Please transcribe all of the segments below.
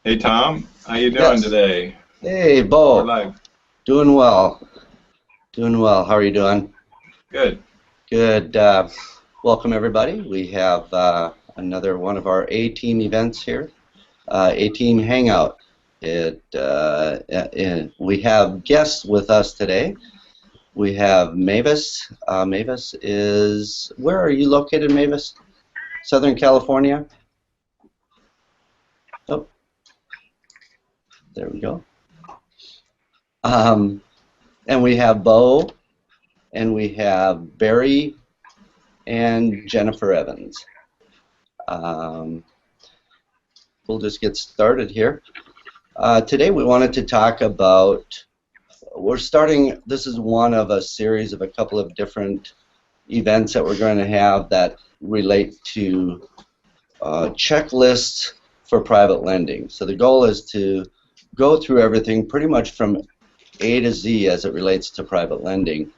Hey Tom, how you doing Yes. today? Hey, Oh, we're Bo. live. Doing well. Doing well. How are you doing? Good. Good. Welcome, everybody. We have another one of our A-Team events here, A-Team Hangout. We have guests with us today. We have Mavis. Mavis is, where are you located, Mavis? Southern California? Oh, there we go. Um, and we have Bo, and we have Barry and Jennifer Evans. Um, we'll just get started here. Today we wanted to talk about, we're starting, this is one of a series of a couple of different events that we're going to have that relate to checklists for private lending. So the goal is to go through everything pretty much from A to Z as it relates to private lending.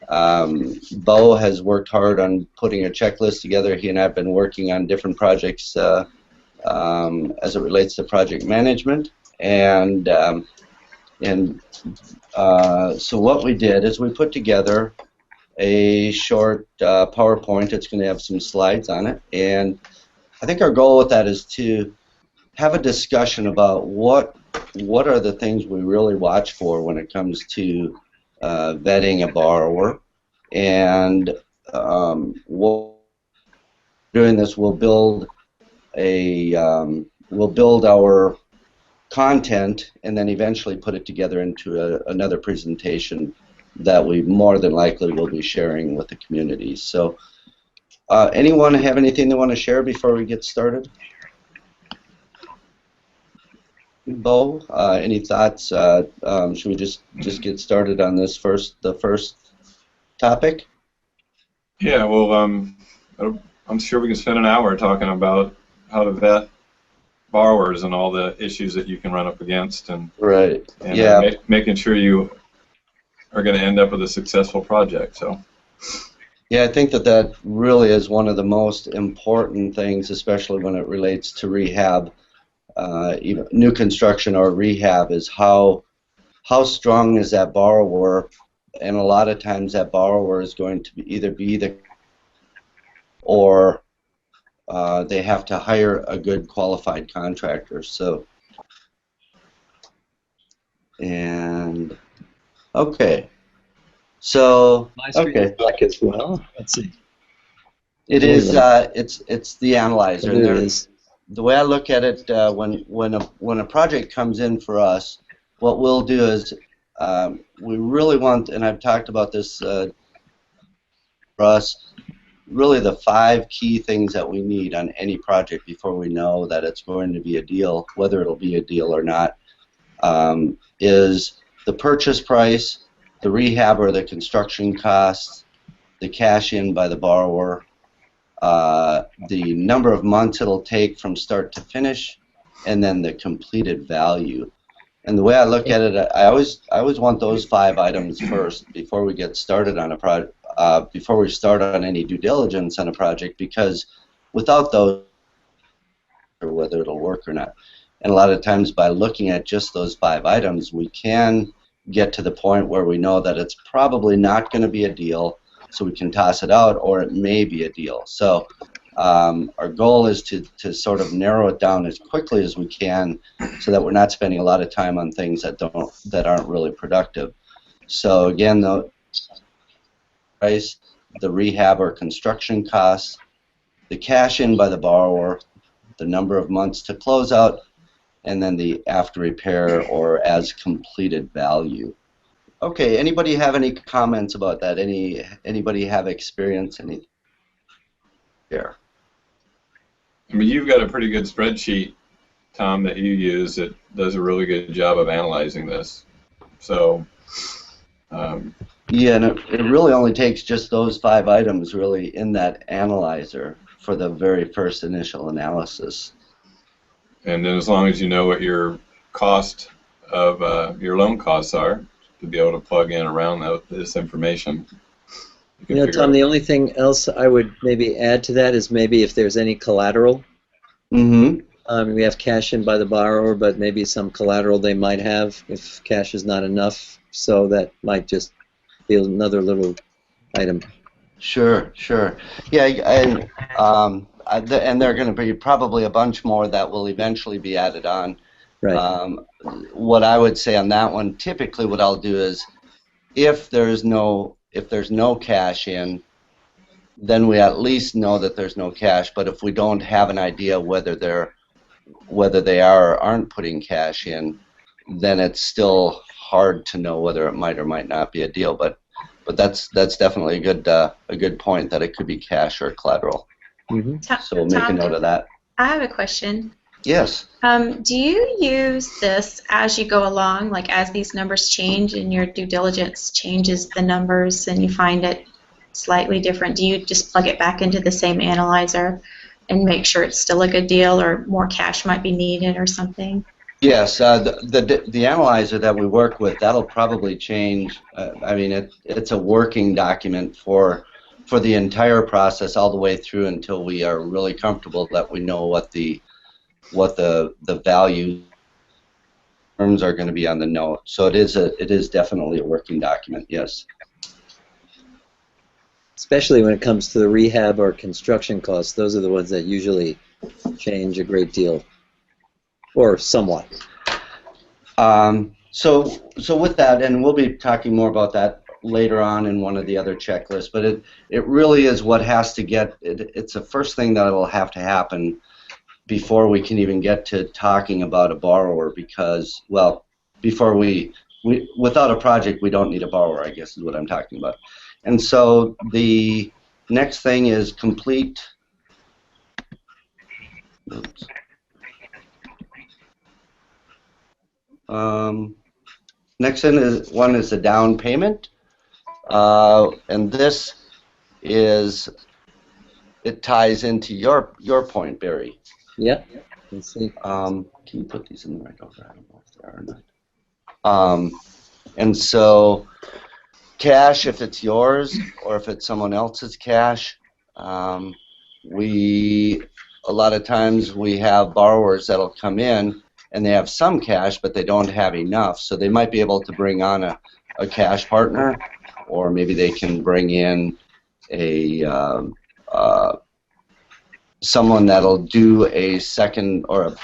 Bo has worked hard on putting a checklist together. He and I have been working on different projects as it relates to project management. And so what we did is we put together a short PowerPoint. It's going to have some slides on it. And I think our goal with that is to have a discussion about what are the things we really watch for when it comes to vetting a borrower. And we'll, doing this, we'll build our content and then eventually put it together into another presentation that we more than likely will be sharing with the community. So anyone have anything they want to share before we get started? Bo, any thoughts? Should we just get started on this the first topic? Yeah, well, I'm sure we can spend an hour talking about how to vet borrowers and all the issues that you can run up against, and Right. and Yeah. making sure you are going to end up with a successful project. So, Yeah, I think that really is one of the most important things, especially when it relates to rehab, even new construction or rehab, is how strong is that borrower, and a lot of times that borrower is going to either be the or they have to hire a good qualified contractor. So, and okay, so My screen is okay, black as well. Let's see. it There we is. go. It's the analyzer, There and it there. is. The way I look at it, when a project comes in for us, what we'll do is we really want, and I've talked about this for us, really the 5 key things that we need on any project before we know that it's going to be a deal, whether it'll be a deal or not, is the purchase price, the rehab or the construction costs, the cash in by the borrower, the number of months it'll take from start to finish, and then the completed value. And the way I look at it, I always want those 5 items first before we get started on a project, before we start on any due diligence on a project, because without those, or whether it'll work or not. And a lot of times by looking at just those 5 items, we can get to the point where we know that it's probably not going to be a deal, so we can toss it out, or it may be a deal. So our goal is to sort of narrow it down as quickly as we can, so that we're not spending a lot of time on things that aren't really productive. So again, the price, the rehab or construction costs, the cash in by the borrower, the number of months to close out, and then the after repair or as completed value. Okay, anybody have any comments about that? Anybody have experience? Anything there? I mean, you've got a pretty good spreadsheet, Tom, that you use that does a really good job of analyzing this. So, um, Yeah, and it really only takes just those 5 items really in that analyzer for the very first initial analysis. and then as long as you know what your cost of your loan costs are, to be able to plug in around this information, you can figure Tom, out. the only thing else I would maybe add to that is maybe if there's any collateral. Mm-hmm. We have cash in by the borrower, but maybe some collateral they might have if cash is not enough. So that might just be another little item. Sure, sure. Yeah, and and there are going to be probably a bunch more that will eventually be added on. Right. What I would say on that one, typically what I'll do is, if there's no cash in, then we at least know that there's no cash. But if we don't have an idea whether they are or aren't putting cash in, then it's still hard to know whether it might or might not be a deal. But that's definitely a good point, that it could be cash or collateral. Mm-hmm. So we'll make a note of that. I have a question. Yes. Do you use this as you go along, like as these numbers change and your due diligence changes the numbers and you find it slightly different? Do you just plug it back into the same analyzer and make sure it's still a good deal, or more cash might be needed or something? Yes, the analyzer that we work with, that'll probably change. I mean, it's a working document for the entire process all the way through until we are really comfortable that we know what the value terms are going to be on the note. So it is definitely a working document. Yes. Especially when it comes to the rehab or construction costs, those are the ones that usually change a great deal. Or somewhat. So with that, and we'll be talking more about that later on in one of the other checklists, but it really is what has to get, it's the first thing that will have to happen before we can even get to talking about a borrower, because, well, before without a project, we don't need a borrower, I guess is what I'm talking about. And so the next thing is complete. Oops. Next one is the down payment, and this it ties into your point, Barry. Yeah. Let's see. Can you put these in the right order? I don't know if they are or not. And so, cash, if it's yours or if it's someone else's cash, a lot of times we have borrowers that'll come in and they have some cash, but they don't have enough. So they might be able to bring on a cash partner, or maybe they can bring in someone that'll do a second or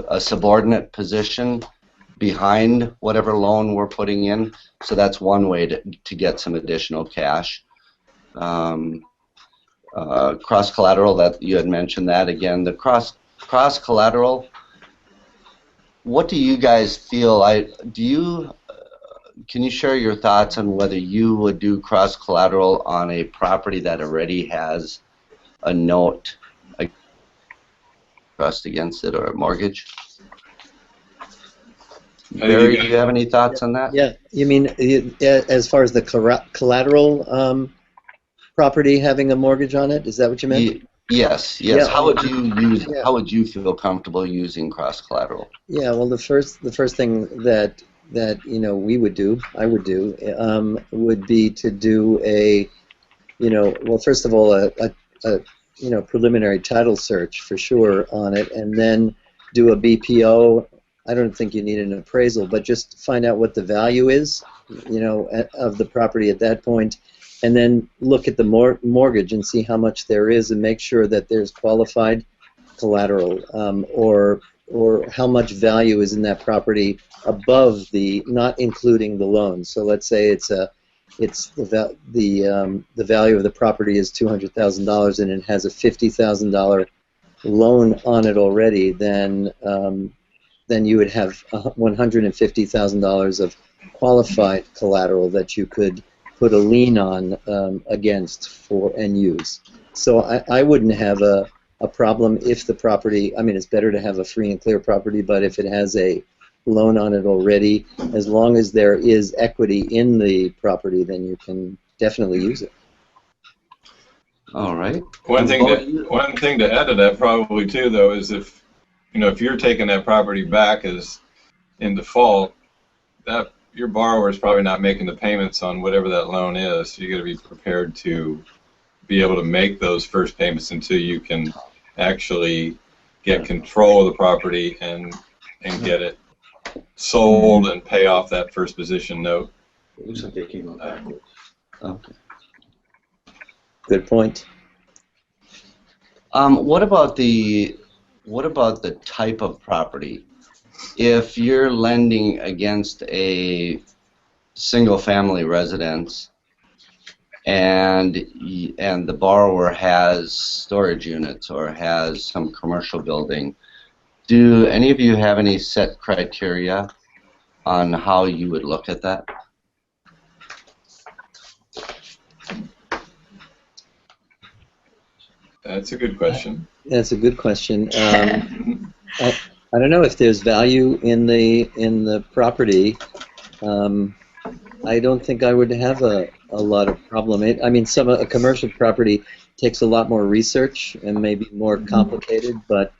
a subordinate position behind whatever loan we're putting in. So that's one way to get some additional cash. Cross collateral, that you had mentioned that again. The cross collateral. What do you guys feel? Can you share your thoughts on whether you would do cross collateral on a property that already has a note trust against it or a mortgage? Barry, do you have any thoughts on that? Yeah, you mean as far as the collateral property having a mortgage on it? Is that what you meant? Yes. Yeah. How would you use? Yeah. How would you feel comfortable using cross collateral? Yeah. Well, the first thing that we would do, I would do, would be to do well, first of all, a preliminary title search for sure on it, and then do a BPO. I don't think you need an appraisal, but just find out what the value is, of the property at that point, and then look at the mortgage and see how much there is, and make sure that there's qualified collateral, or how much value is in that property above not including the loan. So let's say the value of the property is $200,000 and it has a $50,000 loan on it already, then you would have $150,000 of qualified collateral that you could put a lien on against and use. So I wouldn't have a problem if the property, it's better to have a free and clear property, but if it has a loan on it already, as long as there is equity in the property, then you can definitely use it. All right. One thing to add to that probably too, though, is if you're taking that property back as in default, that your borrower is probably not making the payments on whatever that loan is. So you got to be prepared to be able to make those first payments until you can actually get control of the property and get it sold and pay off that first position note. It looks like they came up backwards. Okay. Good point. What about the type of property? If you're lending against a single-family residence and the borrower has storage units or has some commercial building, do any of you have any set criteria on how you would look at that? That's a good question. That's a good question. I don't know if there's value in the property. I don't think I would have a lot of problem. I mean, a commercial property takes a lot more research and may be more complicated, but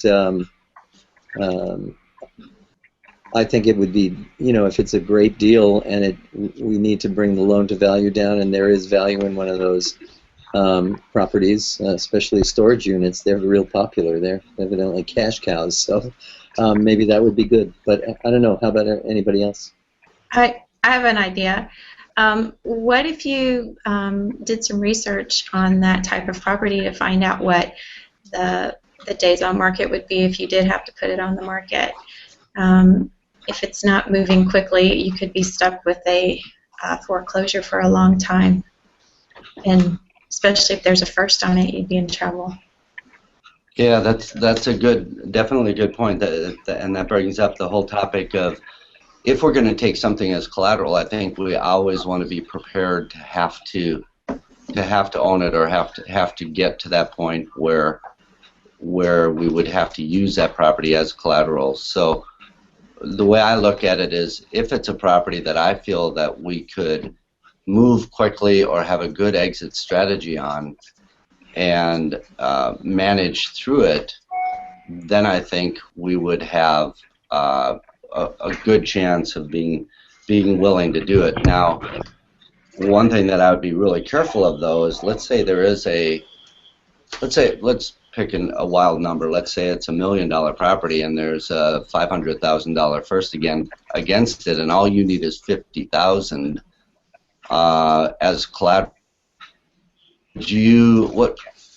I think it would be, if it's a great deal and we need to bring the loan to value down, and there is value in one of those properties, especially storage units. They're real popular. They're evidently cash cows, so maybe that would be good. But I don't know. How about anybody else? I have an idea. What if you did some research on that type of property to find out what the days on market would be if you did have to put it on the market? If it's not moving quickly, you could be stuck with a foreclosure for a long time. And especially if there's a first on it, you'd be in trouble. Yeah, that's definitely a good point, and that brings up the whole topic of, if we're going to take something as collateral, I think we always want to be prepared to have to own it, or have to get to that point where we would have to use that property as collateral. So the way I look at it is, if it's a property that I feel that we could move quickly or have a good exit strategy on and manage through it, then I think we would have a good chance of being willing to do it. Now, one thing that I would be really careful of, though, is, let's pick a wild number. Let's say it's $1 million property and there's a $500,000 first against it, and all you need is $50,000 as collateral.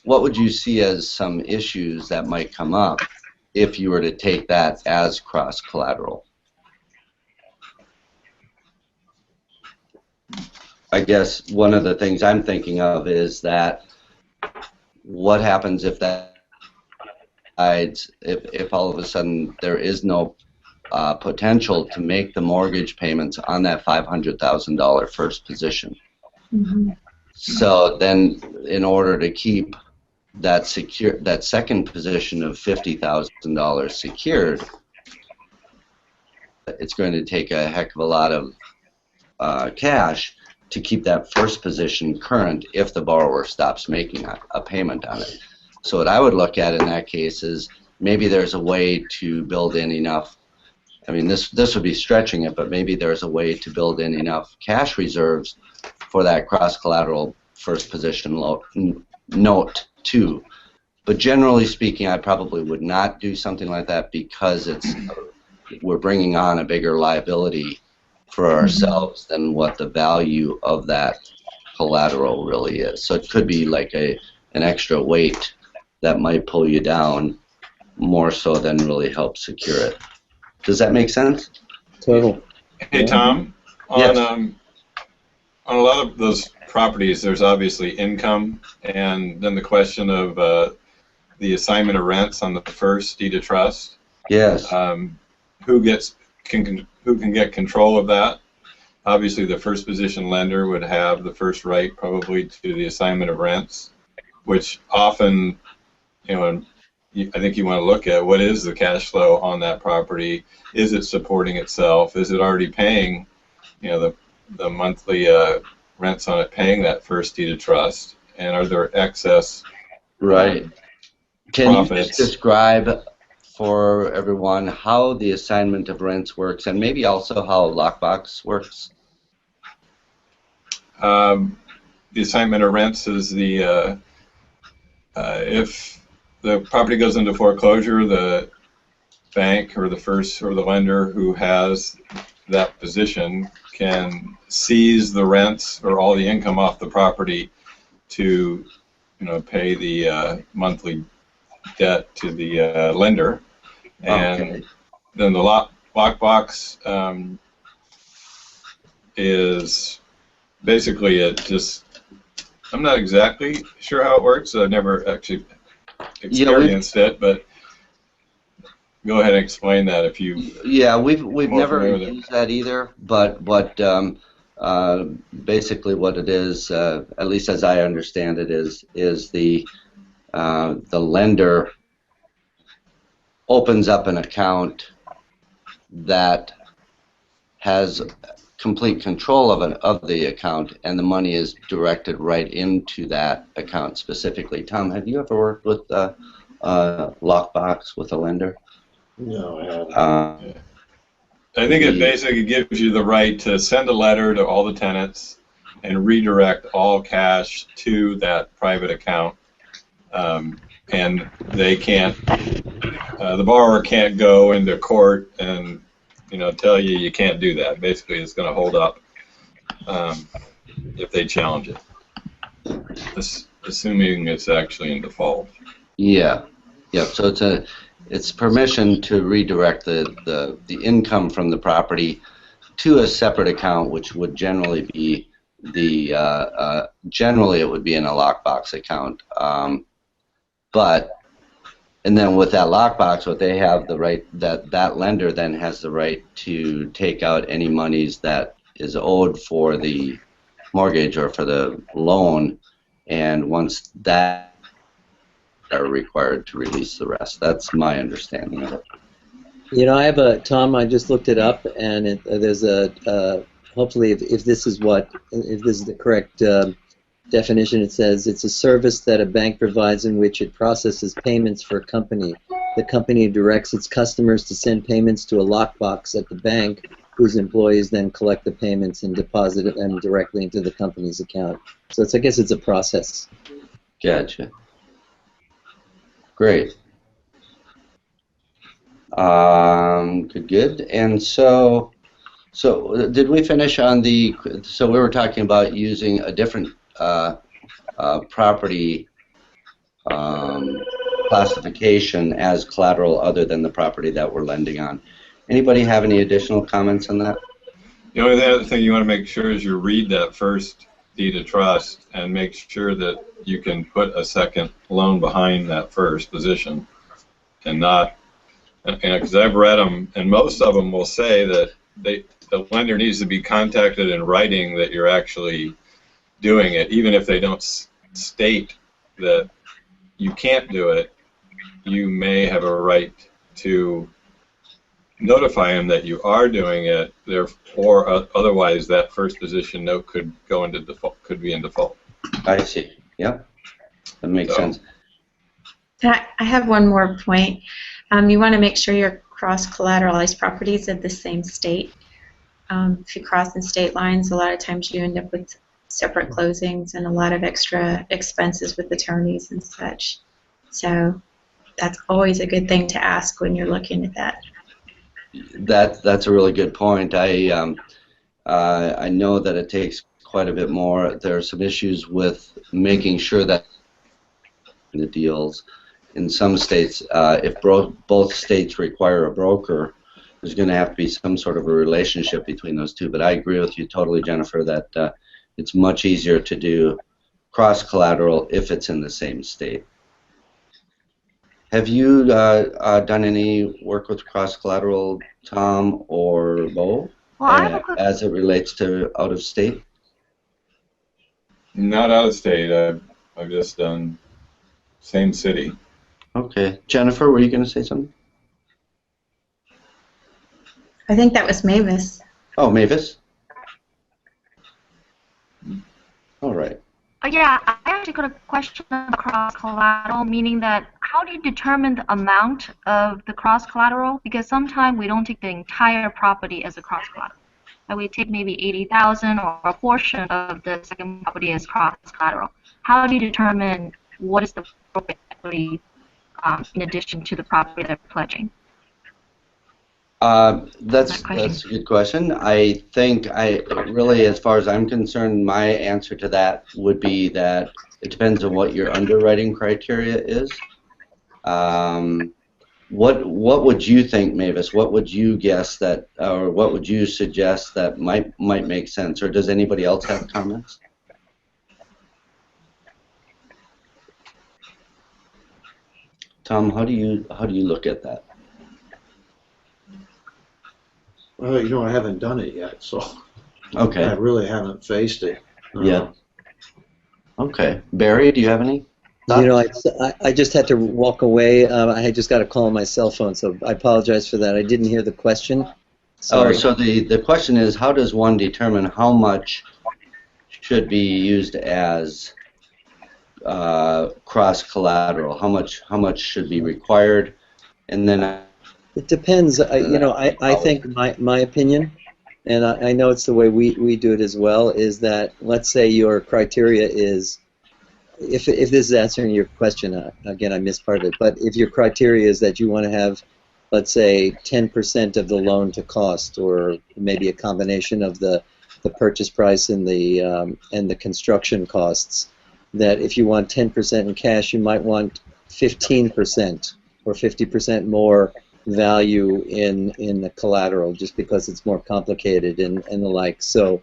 What would you see as some issues that might come up if you were to take that as cross collateral? I guess one of the things I'm thinking of is that, what happens if if all of a sudden there is no potential to make the mortgage payments on that $500,000 first position? Mm-hmm. So then, in order to keep that second position of $50,000 secured, it's going to take a heck of a lot of cash to keep that first position current if the borrower stops making a payment on it. So what I would look at in that case is, maybe there's a way to build in enough, I mean, this would be stretching it, but maybe there's a way to build in enough cash reserves for that cross-collateral first position note too. But generally speaking, I probably would not do something like that, because we're bringing on a bigger liability for ourselves than what the value of that collateral really is. So it could be like an extra weight that might pull you down more so than really help secure it. Does that make sense? Total. Hey, Tom, Yes. on a lot of those properties, there's obviously income, and then the question of the assignment of rents on the first deed of trust. Yes. Who can get control of that? Obviously, the first position lender would have the first right, probably, to the assignment of rents, which often, I think you want to look at, what is the cash flow on that property? Is it supporting itself? Is it already paying, the monthly rents on it, paying that first deed of trust? And are there excess Right. Can you profits? just describe for everyone how the assignment of rents works, and maybe also how lockbox works? The assignment of rents is if the property goes into foreclosure, the bank or the lender who has that position can seize the rents or all the income off the property to, pay the monthly debt to the lender, and Okay. then the lockbox is basically I'm not exactly sure how it works. I've never actually experienced it, but go ahead and explain that if you. Yeah, we've more never familiar with it. used that either, but basically what it is, at least as I understand it, is the lender opens up an account that has complete control of the account, and the money is directed right into that account specifically. Tom, have you ever worked with lockbox with a lender? No, I haven't. I think it basically gives you the right to send a letter to all the tenants and redirect all cash to that private account, and they can't. The borrower can't go into court and tell you can't do that. Basically, it's going to hold up if they challenge it, assuming it's actually in default. Yeah. So it's permission to redirect the income from the property to a separate account, which would generally be generally it would be in a lockbox account, and then with that lockbox, what they have the right, that lender then has the right to take out any monies that is owed for the mortgage or for the loan, and once that are required to release the rest. That's my understanding of it. I have Tom, I just looked it up, and there's hopefully if this is the correct definition, it says it's a service that a bank provides in which it processes payments for a company. The company directs its customers to send payments to a lockbox at the bank, whose employees then collect the payments and deposit them directly into the company's account. So I guess it's a process. Gotcha. Great. Good. And so did we finish on so we were talking about using a different property classification as collateral other than the property that we're lending on. Anybody have any additional comments on that? The only other thing you want to make sure is you read that first deed of trust and make sure that you can put a second loan behind that first position, and not, because I've read them, and most of them will say that the lender needs to be contacted in writing that you're actually doing it, even if they don't state that you can't do it. You may have a right to notify them that you are doing it, therefore otherwise that first position note could go into default, could be in default. I see. Yep, that makes sense. I have one more point. You want to make sure your cross-collateralized properties are the same state. If you cross in state lines, a lot of times you end up with separate closings and a lot of extra expenses with attorneys and such. So that's always a good thing to ask when you're looking at that. That's a really good point. I know that it takes quite a bit more. There are some issues with making sure that the deals in some states, if both states require a broker, there's going to have to be some sort of a relationship between those two. But I agree with you totally, Jennifer, that it's much easier to do cross-collateral if it's in the same state. Have you done any work with cross-collateral, Tom or Bo, as it relates to out-of-state? Not out-of-state. I've just done same city. Okay. Jennifer, were you going to say something? I think that was Mavis. Oh, Mavis? All right. Yeah, I actually got a question on cross-collateral, meaning that how do you determine the amount of the cross-collateral? Because sometimes we don't take the entire property as a cross-collateral. We take maybe 80,000 or a portion of the second property as cross-collateral. How do you determine what is the appropriate equity in addition to the property they're pledging? That's a good question. I think really, as far as I'm concerned, my answer to that would be that it depends on what your underwriting criteria is. What would you think, Mavis? What would you guess that, or what would you suggest that might make sense? Or does anybody else have comments? Tom, how do you look at that? Well, you know, I haven't done it yet, so Okay. I really haven't faced it. Yeah. Okay. Barry, do you have any? You know, I just had to walk away. I had just got a call on my cell phone, so I apologize for that. I didn't hear the question. Sorry. So the question is, how does one determine how much should be used as cross collateral? How much should be required? And then it depends. You know, I think my opinion, and I know it's the way we do it as well, is that let's say your criteria is, if this is answering your question, again, I missed part of it, but if your criteria is that you want to have, let's say, 10% of the loan to cost, or maybe a combination of the purchase price and the construction costs, that if you want 10% in cash, you might want 15% or 50% more value in the collateral, just because it's more complicated and the like. So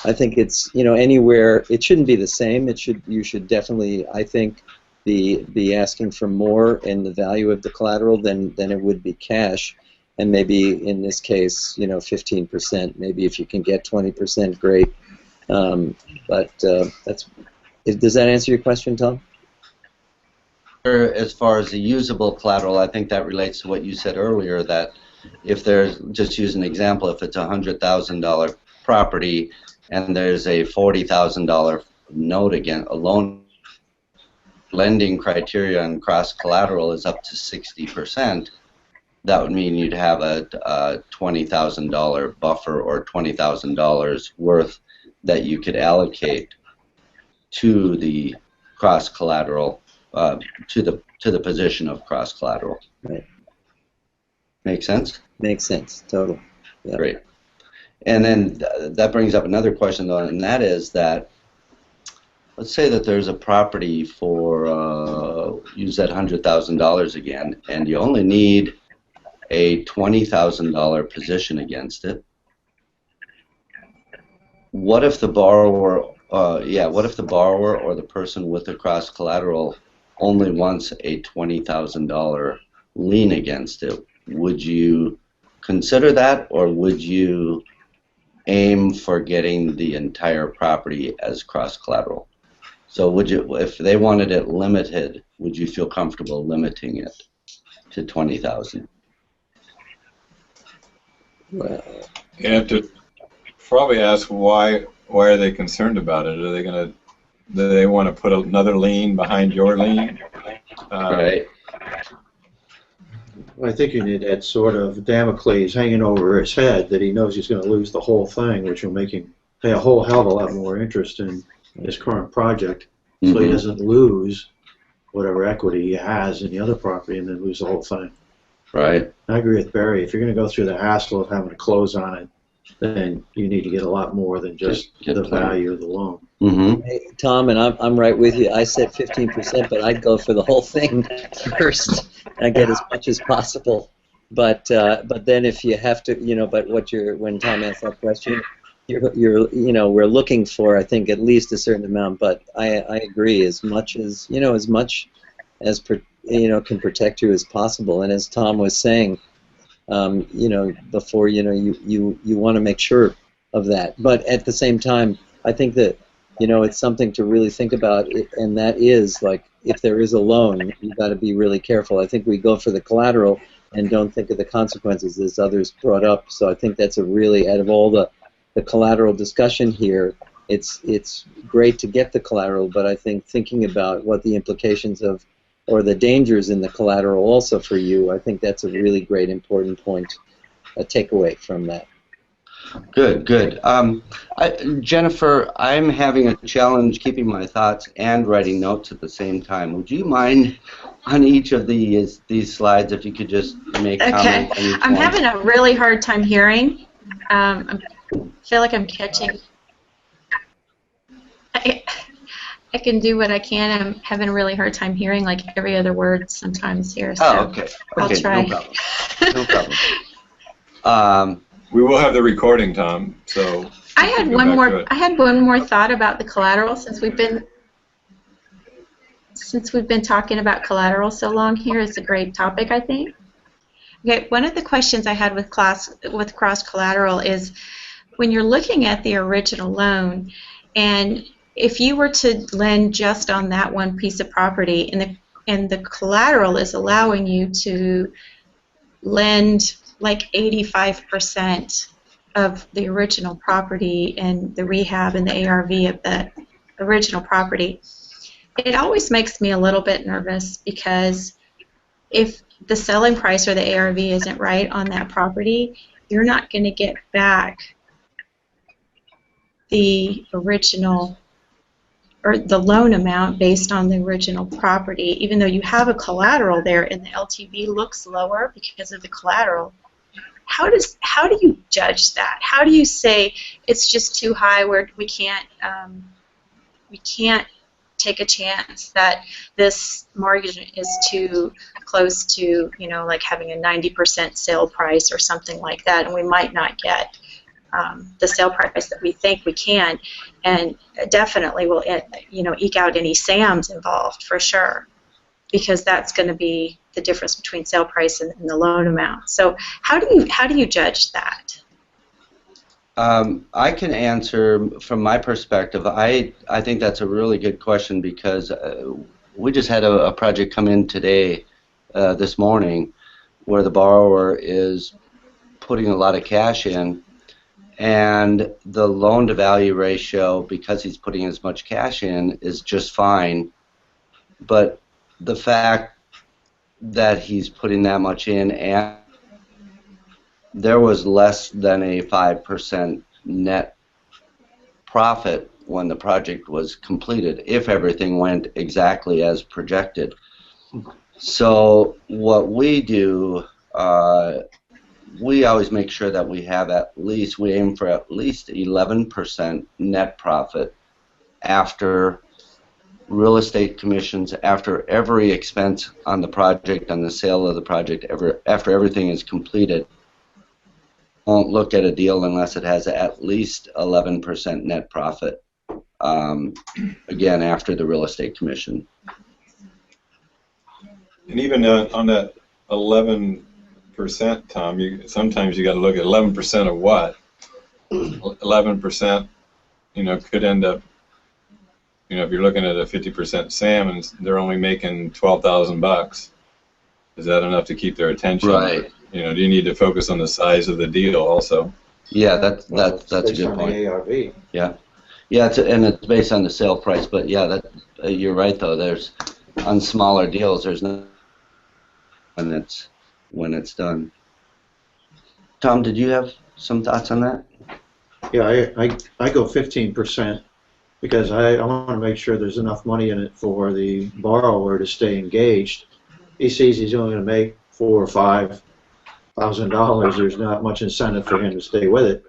I think it's, you know, anywhere, it shouldn't be the same. You should definitely, I think, be asking for more in the value of the collateral than it would be cash, and maybe in this case, you know, 15%. Maybe if you can get 20%, great. But does that answer your question, Tom? as far as the usable collateral, I think that relates to what you said earlier, that if there's, just use an example, if it's a $100,000 property and there's a $40,000 note against a loan, lending criteria and cross collateral is up to 60%, that would mean you'd have a $20,000 buffer or $20,000 worth that you could allocate to the cross collateral, to the position of cross collateral. Right. Make sense? Makes sense. Total. Yep. Great. And then that brings up another question, though, and that is that, let's say that there's a property for, use that $100,000 again, and you only need a $20,000 position against it. What if the borrower, what if the borrower or the person with the cross collateral only wants a $20,000 lien against it? Would you consider that, or would you aim for getting the entire property as cross collateral? So would you, if they wanted it limited, would you feel comfortable limiting it to $20,000? Well, You have to probably ask why are they concerned about it? Are they gonna, do they want to put another lien behind your lien? Right. I think you need that sort of Damocles hanging over his head, that he knows he's going to lose the whole thing, which will make him pay a whole hell of a lot more interest in his current project, so he doesn't lose whatever equity he has in the other property and then lose the whole thing. Right. I agree with Barry. If you're going to go through the hassle of having to close on it, then you need to get a lot more than just Get the plenty. value of the loan. Mm-hmm. hey, Tom, and I'm right with you. I said 15%, but I'd go for the whole thing first and get as much as possible. But then if you have to, you know, but when Tom asked that question, you're you know, we're looking for, I think, at least a certain amount. But I agree, as much as, you know, as much as you know, can protect you as possible. And as Tom was saying, you know, before, you know, you want to make sure of that. But at the same time, I think that, you know, it's something to really think about, and that is, like, if there is a loan, you've got to be really careful. I think we go for the collateral and don't think of the consequences, as others brought up. So I think that's a really, out of all the collateral discussion here, it's great to get the collateral, but I think thinking about what the implications of, or the dangers in the collateral also for you, I think that's a really great, important point, a takeaway from that. Good, good. Jennifer, I'm having a challenge keeping my thoughts and writing notes at the same time. Would you mind on each of these slides if you could just make Okay. comments on each I'm one? having a really hard time hearing. I feel like I'm catching. I can do what I can. I'm having a really hard time hearing like every other word sometimes here. So Oh, okay. I'll try. No problem. No problem. We will have the recording, Tom. So I had one more thought about the collateral since we've been talking about collateral so long here. It's a great topic, I think. Okay, one of the questions I had with cross collateral is when you're looking at the original loan, and if you were to lend just on that one piece of property, and the collateral is allowing you to lend like 85% of the original property and the rehab and the ARV of the original property, it always makes me a little bit nervous because if the selling price or the ARV isn't right on that property, you're not going to get back the original or the loan amount based on the original property, even though you have a collateral there and the LTV looks lower because of the collateral. How do you judge that? How do you say it's just too high where we can't take a chance that this mortgage is too close to, you know, like having a 90% sale price or something like that, and we might not get the sale price that we think we can, and definitely will, you know, eke out any SAMs involved for sure, because that's going to be the difference between sale price and the loan amount. So how do you judge that? I can answer from my perspective. I think that's a really good question because we just had a project come in today, this morning, where the borrower is putting a lot of cash in, and the loan-to-value ratio, because he's putting as much cash in, is just fine. But the fact that he's putting that much in, and there was less than a 5% net profit when the project was completed, if everything went exactly as projected. So what we do, we always make sure that we have we aim for at least 11% net profit after real estate commissions, after every expense on the project, on the sale of the project, after everything is completed. Won't look at a deal unless it has at least 11% net profit, again, after the real estate commission. And even on that 11%, Tom, sometimes you got to look at 11% of what? 11%, you know, could end up, you know, if you're looking at a 50% SAM and they're only making $12,000, is that enough to keep their attention? Right. You know, do you need to focus on the size of the deal also? Yeah, that's a good point. The ARV. Yeah, and it's based on the sale price. But yeah, you're right though. There's on smaller deals, there's no when it's done. Tom, did you have some thoughts on that? Yeah, I go 15% because I want to make sure there's enough money in it for the borrower to stay engaged. He sees he's only going to make $4,000 or $5,000. There's not much incentive for him to stay with it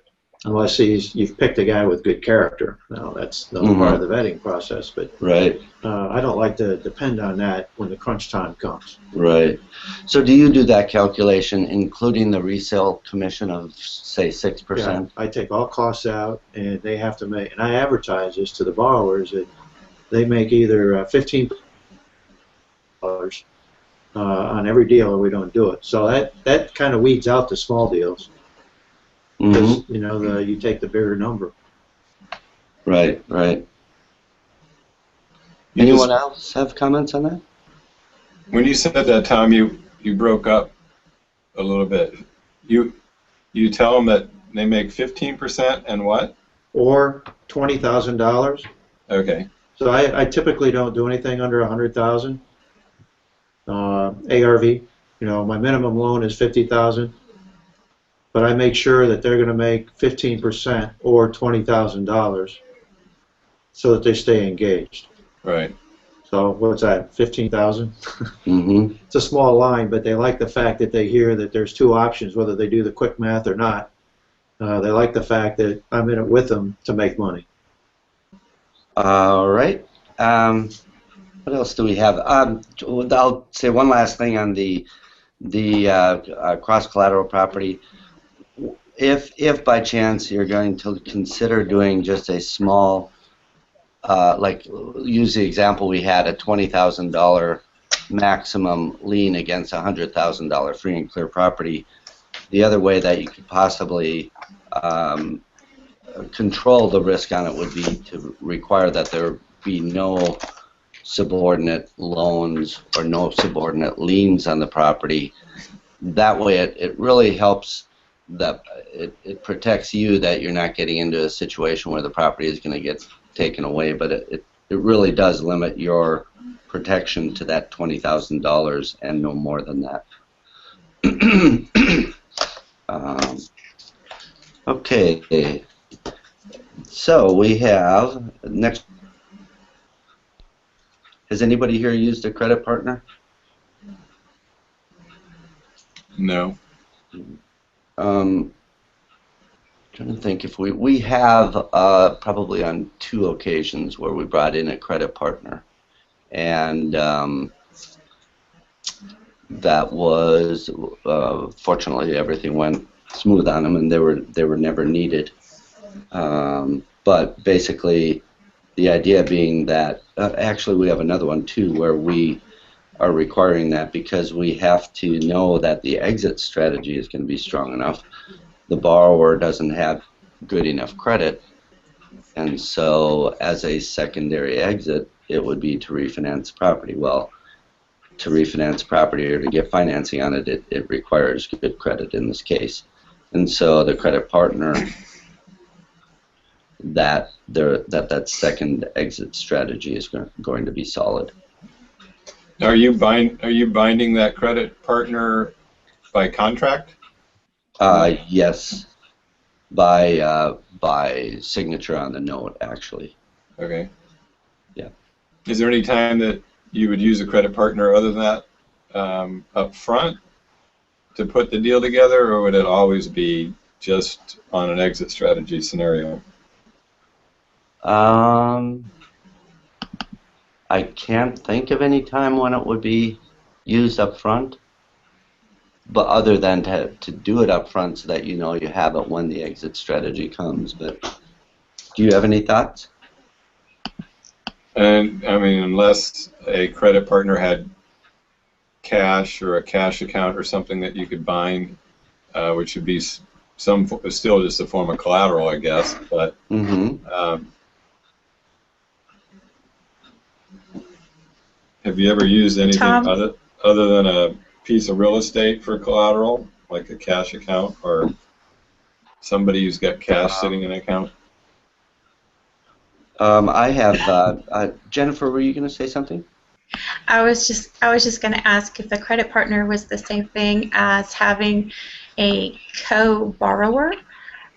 unless you've picked a guy with good character. Now that's part of the vetting process, but right. I don't like to depend on that when the crunch time comes. Right. So do you do that calculation including the resale commission of say 6%? Yeah, I take all costs out, and they have to make. And I advertise this to the borrowers that they make either $15 on every deal, or we don't do it. So that kind of weeds out the small deals. Because you know you take the bigger number. Right. Anyone else have comments on that? When you said that, Tom, you broke up a little bit. You tell them that they make 15% and what? Or $20,000. Okay. So I typically don't do anything under $100,000. ARV. You know, my minimum loan is $50,000. but I make sure that they're going to make 15% or $20,000 so that they stay engaged. Right. So what's that, 15,000? Mm-hmm. It's a small line, but they like the fact that they hear that there's two options, whether they do the quick math or not. They like the fact that I'm in it with them to make money. All right. What else do we have? I'll say one last thing on the cross-collateral property. If by chance you're going to consider doing just a small, like use the example we had, a $20,000 maximum lien against $100,000 free and clear property, the other way that you could possibly control the risk on it would be to require that there be no subordinate loans or no subordinate liens on the property. That way it really helps, that it protects you, that you're not getting into a situation where the property is going to get taken away, but it really does limit your protection to that $20,000 and no more than that. Okay, so we have next. Has anybody here used a credit partner? No. Trying to think if we have probably on 2 occasions where we brought in a credit partner, and that was fortunately everything went smooth on them, and they were never needed. But basically, the idea being that actually we have another one too where we are requiring that because we have to know that the exit strategy is going to be strong enough. The borrower doesn't have good enough credit, and so as a secondary exit, it would be to refinance property. Well, to refinance property or to get financing on it, it requires good credit in this case. And so the credit partner, that second exit strategy is going to be solid. Are you binding that credit partner by contract? Yes, by signature on the note, actually. Okay. Yeah. Is there any time that you would use a credit partner other than that up front to put the deal together, or would it always be just on an exit strategy scenario? I can't think of any time when it would be used up front, but other than to do it up front so that you know you have it when the exit strategy comes. But do you have any thoughts? And I mean, unless a credit partner had cash or a cash account or something that you could bind, which would be still just a form of collateral, I guess. But have you ever used anything other than a piece of real estate for collateral, like a cash account or somebody who's got cash sitting in an account? I have. Jennifer, were you going to say something? I was just going to ask if the credit partner was the same thing as having a co-borrower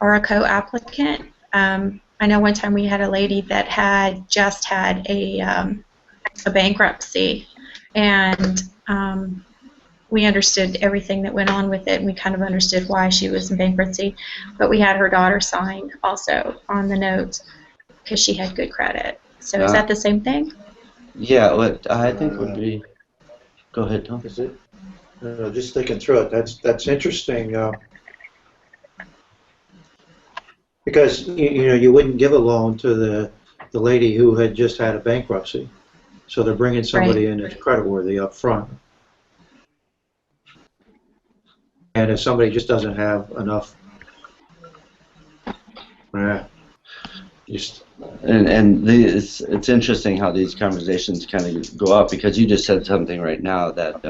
or a co-applicant. I know one time we had a lady that had just had a bankruptcy, and we understood everything that went on with it, and we kind of understood why she was in bankruptcy. But we had her daughter sign also on the note because she had good credit. So is that the same thing? Yeah, what I think would be. Go ahead, Tom. Is it? Just thinking through it. That's interesting. Because you wouldn't give a loan to the lady who had just had a bankruptcy, so they're bringing somebody in that's creditworthy up front. And if somebody just doesn't have enough, it's interesting how these conversations kind of go up, because you just said something right now that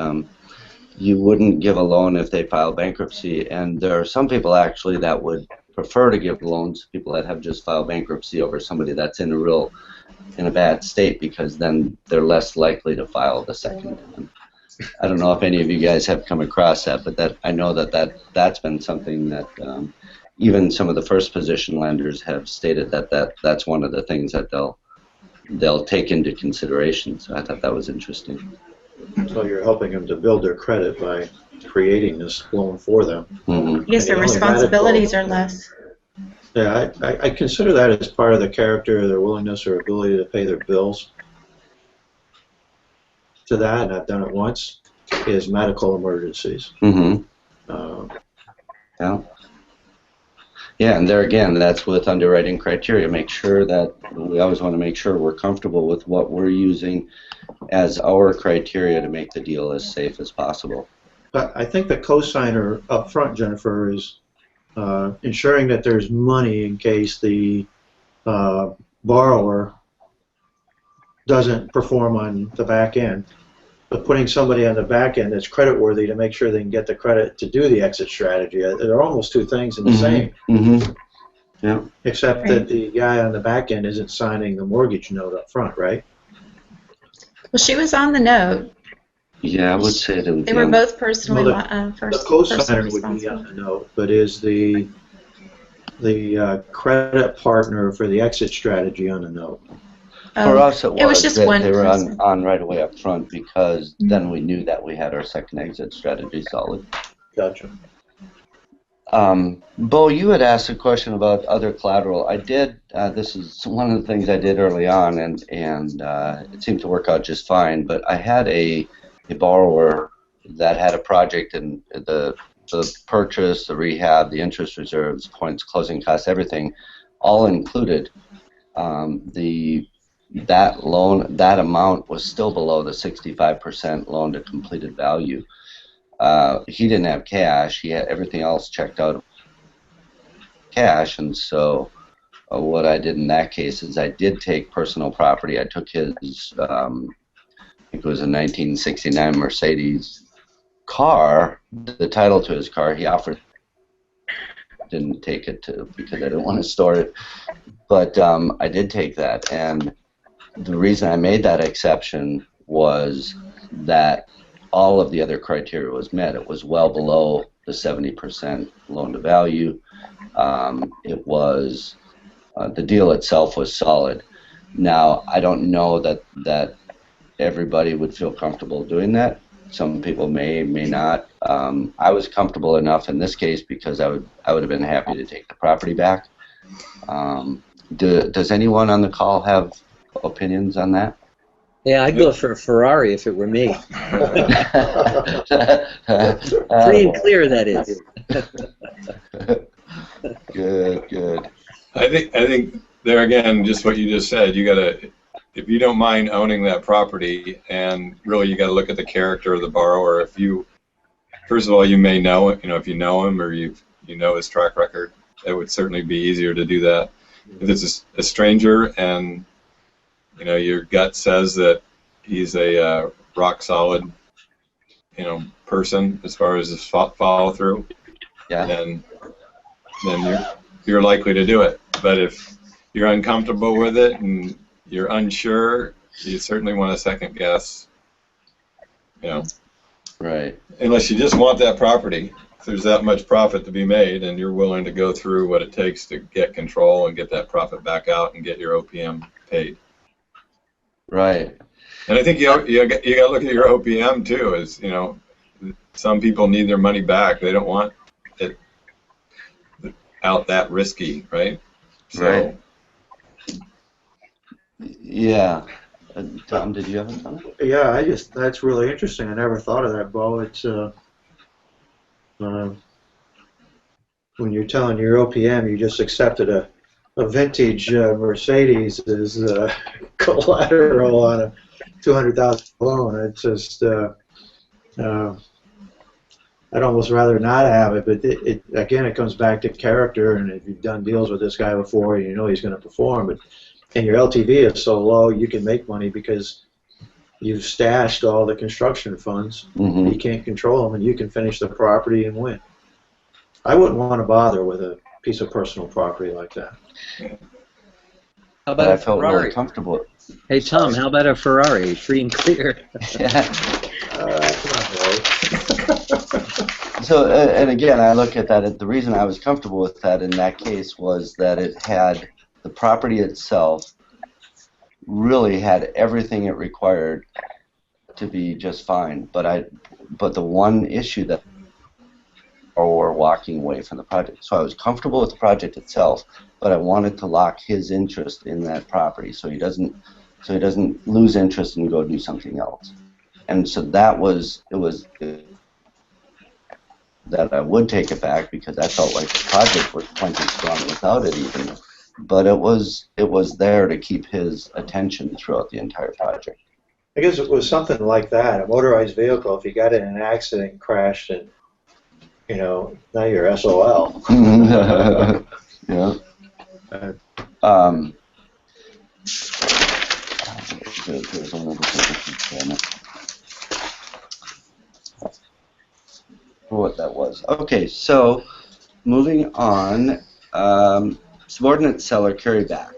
you wouldn't give a loan if they file bankruptcy, and there are some people actually that would prefer to give loans to people that have just filed bankruptcy over somebody that's in a bad state, because then they're less likely to file the second one. I don't know if any of you guys have come across that, but that I know that's been something that even some of the first position lenders have stated that's one of the things that they'll take into consideration. So I thought that was interesting. So you're helping them to build their credit by creating this loan for them. Mm-hmm. Yes, their responsibilities are less. Yeah, I consider that as part of the character, their willingness or ability to pay their bills. To that, and I've done it once, is medical emergencies. Mm-hmm. Yeah. Yeah, and there again, that's with underwriting criteria. Make sure that we always want to make sure we're comfortable with what we're using as our criteria to make the deal as safe as possible. But I think the cosigner up front, Jennifer, is ensuring that there's money in case the borrower doesn't perform on the back end. But putting somebody on the back end that's creditworthy to make sure they can get the credit to do the exit strategy, they're almost two things in the same. Mm-hmm. Yeah. Except that the guy on the back end isn't signing the mortgage note up front, right? Well, she was on the note. Yeah, I would say that They were both personally Well, the cosigner would be on the note, but is the credit partner for the exit strategy on the note? For us, it was just that one they were person. on right away up front because then we knew that we had our second exit strategy solid. Gotcha. Bo, you had asked a question about other collateral. I did. This is one of the things I did early on, and it seemed to work out just fine. But I had a borrower that had a project, and the purchase, the rehab, the interest reserves, points, closing costs, everything, all included. That loan, that amount was still below the 65% loan to completed value. He didn't have cash. He had everything else checked out of cash, and so what I did in that case is I did take personal property. I took his, I think it was a 1969 Mercedes car, the title to his car. He offered, didn't take it because I didn't want to store it, but I did take that, and the reason I made that exception was that all of the other criteria was met. It was well below the 70% loan to value. It was the deal itself was solid. Now I don't know that everybody would feel comfortable doing that. Some people may not. I was comfortable enough in this case because I would have been happy to take the property back. Does anyone on the call have opinions on that? Yeah, I'd go for a Ferrari if it were me. Free and clear, that is. Good. I think there again, just what you just said, you gotta, if you don't mind owning that property, and really you gotta look at the character of the borrower. If you, first of all, you may know, if you know him or you know his track record, it would certainly be easier to do that. If it's a stranger and your gut says that he's a rock solid, person as far as his follow through, yeah, then you're likely to do it. But if you're uncomfortable with it and you're unsure, you certainly want to second guess. Right. Unless you just want that property, if there's that much profit to be made, and you're willing to go through what it takes to get control and get that profit back out and get your OPM paid. Right. And I think you got to look at your OPM too. As some people need their money back. They don't want it out that risky, right? So, right. Yeah. Tom, did you have a comment? Yeah, that's really interesting. I never thought of that, Bo. It's when you're telling your OPM, you just accepted a vintage Mercedes as collateral on a $200,000 loan. It's just I'd almost rather not have it, but again, it comes back to character, and if you've done deals with this guy before, you know he's going to perform. And your LTV is so low, you can make money because you've stashed all the construction funds. Mm-hmm. You can't control them, and you can finish the property and win. I wouldn't want to bother with a piece of personal property like that. How that about I a felt Ferrari? really comfortable with. Hey, Tom, how about a Ferrari? Free and clear. Yeah. Come on, Billy. So, and again, I look at that. The reason I was comfortable with that in that case was that it had the property itself really had everything it required to be just fine. But the one issue that or walking away from the project. So I was comfortable with the project itself, but I wanted to lock his interest in that property so he doesn't lose interest and go do something else. And so that was that I would take it back because I felt like the project was plenty strong without it even. But it was there to keep his attention throughout the entire project. I guess it was something like that, a motorized vehicle. If you got in an accident, crashed, and now you're SOL. Yeah. There's another thing what that was. Okay, so moving on, subordinate seller carryback.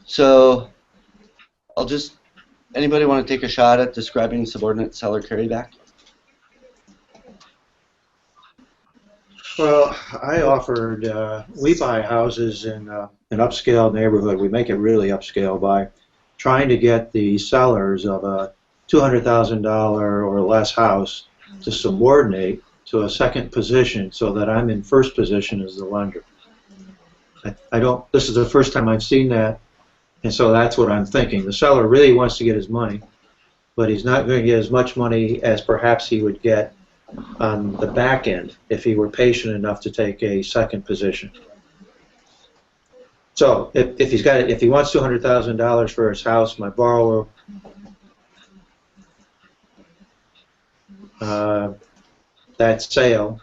So anybody want to take a shot at describing subordinate seller carryback? Well, I offered, we buy houses in an upscale neighborhood. We make it really upscale by trying to get the sellers of a $200,000 or less house to subordinate to a second position so that I'm in first position as the lender. This is the first time I've seen that, and so that's what I'm thinking. The seller really wants to get his money, but he's not going to get as much money as perhaps he would get on the back end if he were patient enough to take a second position. So if he wants $200,000 for his house, my borrower that sale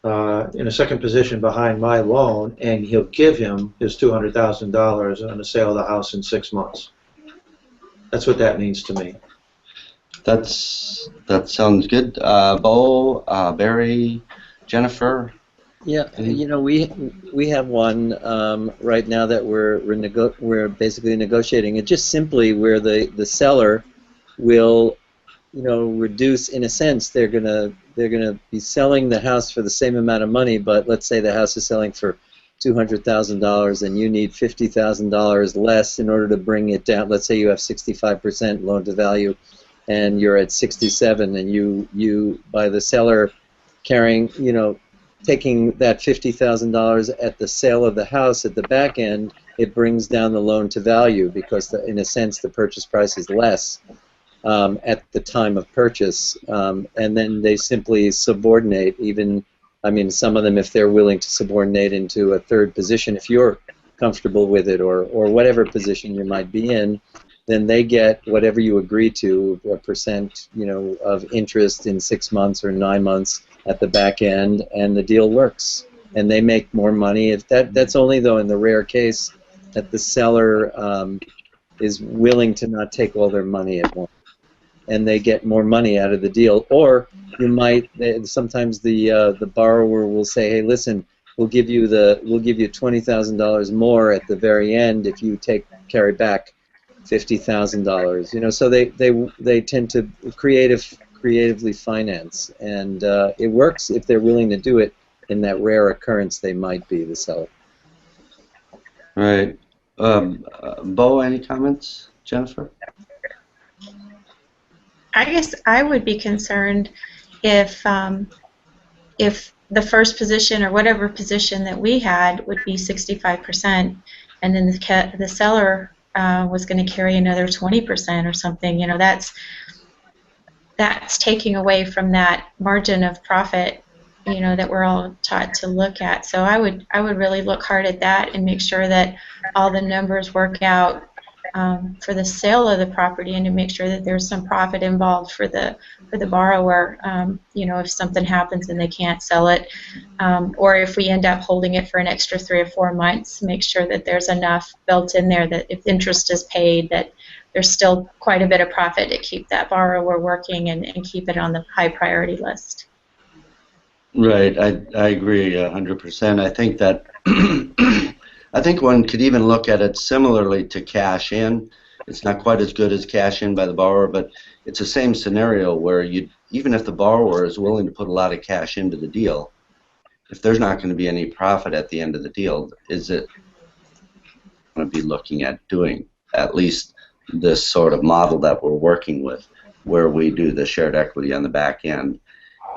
in a second position behind my loan, and he'll give him his $200,000 on the sale of the house in 6 months. That's what that means to me. That sounds good. Bo, Barry, Jennifer. Yeah, we have one right now that we're basically negotiating. It's just simply where the seller will, reduce, in a sense. They're gonna be selling the house for the same amount of money, but let's say the house is selling for $200,000 and you need $50,000 less in order to bring it down. Let's say you have 65% loan to value and you're at 67, and you by the seller carrying, taking that $50,000 at the sale of the house at the back end, it brings down the loan to value because in a sense the purchase price is less at the time of purchase, and then they simply subordinate. Some of them, if they're willing to subordinate into a third position, if you're comfortable with it, or whatever position you might be in, then they get whatever you agree to, a percent, of interest in 6 months or 9 months at the back end, and the deal works, and they make more money. If that's only, though, in the rare case that the seller is willing to not take all their money at once, and they get more money out of the deal. Or sometimes the borrower will say, hey, listen, we'll give you $20,000 more at the very end if you carry back $50,000. So they tend to creatively finance, and it works if they're willing to do it. In that rare occurrence, they might be the seller. Right. Bo, any comments? Jennifer? I guess I would be concerned if the first position or whatever position that we had would be 65%, and then the seller was going to carry another 20% or something. That's taking away from that margin of profit, that we're all taught to look at. So I would really look hard at that and make sure that all the numbers work out for the sale of the property, and to make sure that there's some profit involved for the borrower. If something happens and they can't sell it, or if we end up holding it for an extra 3 or 4 months, make sure that there's enough built in there that if interest is paid, that there's still quite a bit of profit to keep that borrower working and keep it on the high priority list. Right, I agree 100%. I think that I think one could even look at it similarly to cash in. It's not quite as good as cash in by the borrower, but it's the same scenario where even if the borrower is willing to put a lot of cash into the deal, if there's not going to be any profit at the end of the deal, is it going to be looking at doing at least this sort of model that we're working with, where we do the shared equity on the back end?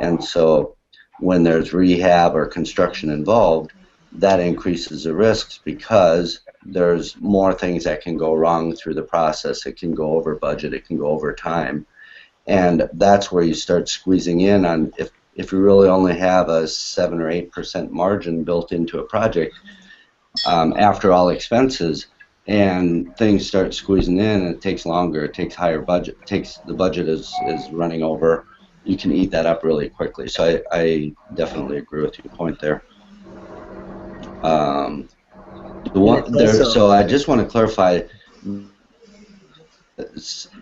And so when there's rehab or construction involved, that increases the risks because there's more things that can go wrong through the process. It can go over budget, it can go over time. And that's where you start squeezing in on if you really only have a 7 or 8% margin built into a project after all expenses, and things start squeezing in, and it takes longer, it takes higher budget, the budget is running over, you can eat that up really quickly. So I definitely agree with your point there. So I just want to clarify,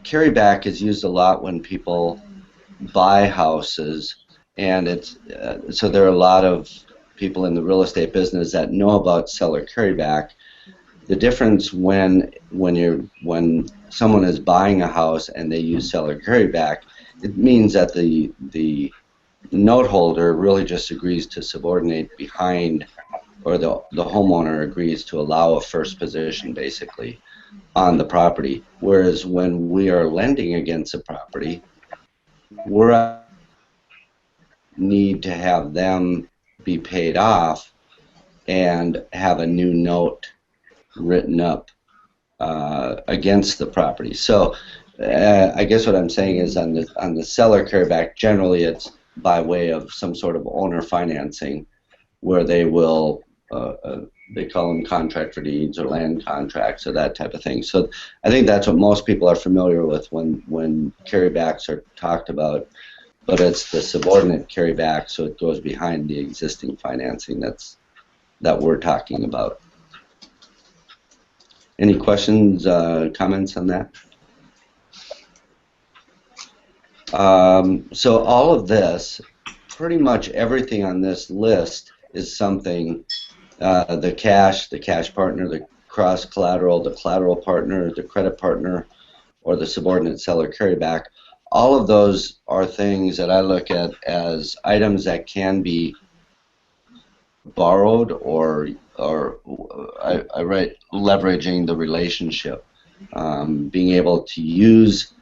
carryback is used a lot when people buy houses, and it's so there are a lot of people in the real estate business that know about seller carryback. The difference when someone is buying a house and they use seller carryback, it means that the note holder really just agrees to subordinate behind, or the homeowner agrees to allow a first position basically on the property. Whereas when we are lending against a property, we need to have them be paid off and have a new note written up against the property. So I guess what I'm saying is on the seller carryback, generally it's by way of some sort of owner financing, where they will they call them contract for deeds or land contracts or that type of thing. So I think that's what most people are familiar with when carrybacks are talked about, but it's the subordinate carryback, so it goes behind the existing financing that we're talking about. Any questions, comments on that? So all of this, pretty much everything on this list is something, the cash partner, the cross collateral, the collateral partner, the credit partner, or the subordinate seller carryback. All of those are things that I look at as items that can be borrowed, or I write leveraging the relationship, being able to use,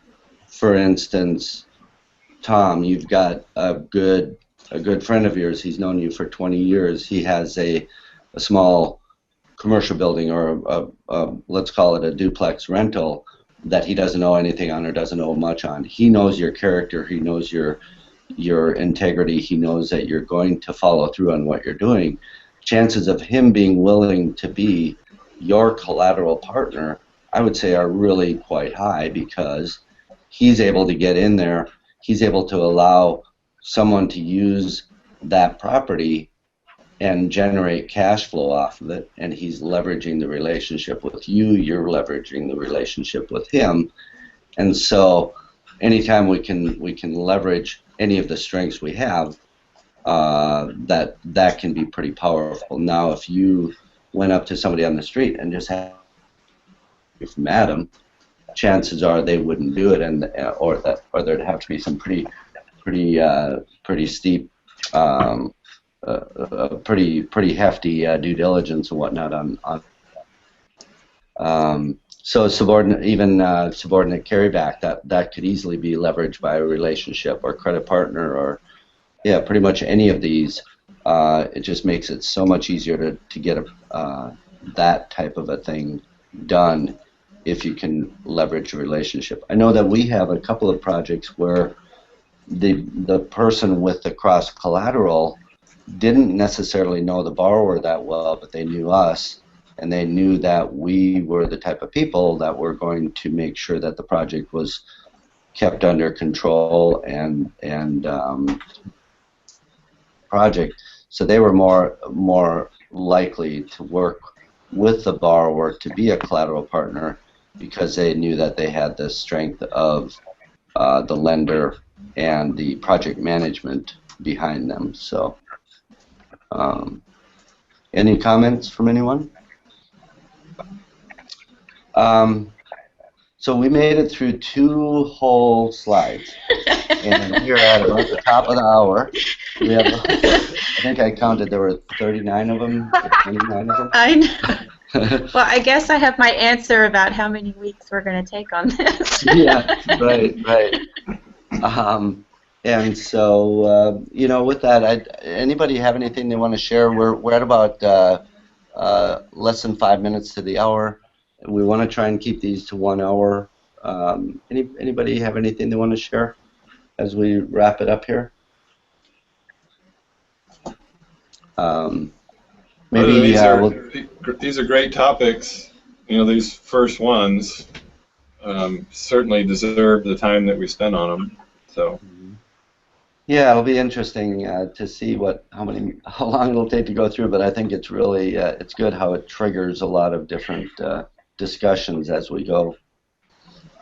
for instance, Tom, you've got a good friend of yours. He's known you for 20 years. He has a small commercial building, or let's call it a duplex rental, that he doesn't know anything on or doesn't know much on. He knows your character. He knows your integrity. He knows that you're going to follow through on what you're doing. Chances of him being willing to be your collateral partner, I would say, are really quite high, because he's able to get in there. He's able to allow someone to use that property and generate cash flow off of it, and he's leveraging the relationship with you, you're leveraging the relationship with him. And so anytime we can leverage any of the strengths we have, that can be pretty powerful. Now, if you went up to somebody on the street and just had from Adam, chances are they wouldn't do it, and or there'd have to be some pretty steep, pretty hefty due diligence and whatnot on. So subordinate carryback, that could easily be leveraged by a relationship or credit partner, or pretty much any of these. It just makes it so much easier to get that type of a thing done if you can leverage a relationship. I know that we have a couple of projects where the person with the cross collateral didn't necessarily know the borrower that well, but they knew us, and they knew that we were the type of people that were going to make sure that the project was kept under control and project. So they were more likely to work with the borrower to be a collateral partner, because they knew that they had the strength of the lender and the project management behind them. So any comments from anyone? So we made it through 2 whole slides, and we're at about the top of the hour. We have, I think I counted there were 39 of them, or 29 of them. I know. Well, I guess I have my answer about how many weeks we're going to take on this. Yeah, right. And so, you know, with that, anybody have anything they want to share? We're at about less than 5 minutes to the hour. We want to try and keep these to 1 hour. Anybody have anything they want to share as we wrap it up here? Maybe these are great topics. You know, these first ones certainly deserve the time that we spent on them. So. Yeah, it'll be interesting to see how long it'll take to go through. But I think it's really it's good how it triggers a lot of different discussions as we go.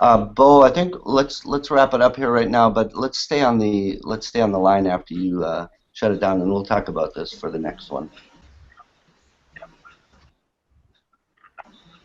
Bo, I think let's wrap it up here right now. But let's stay on the line after you shut it down, and we'll talk about this for the next one.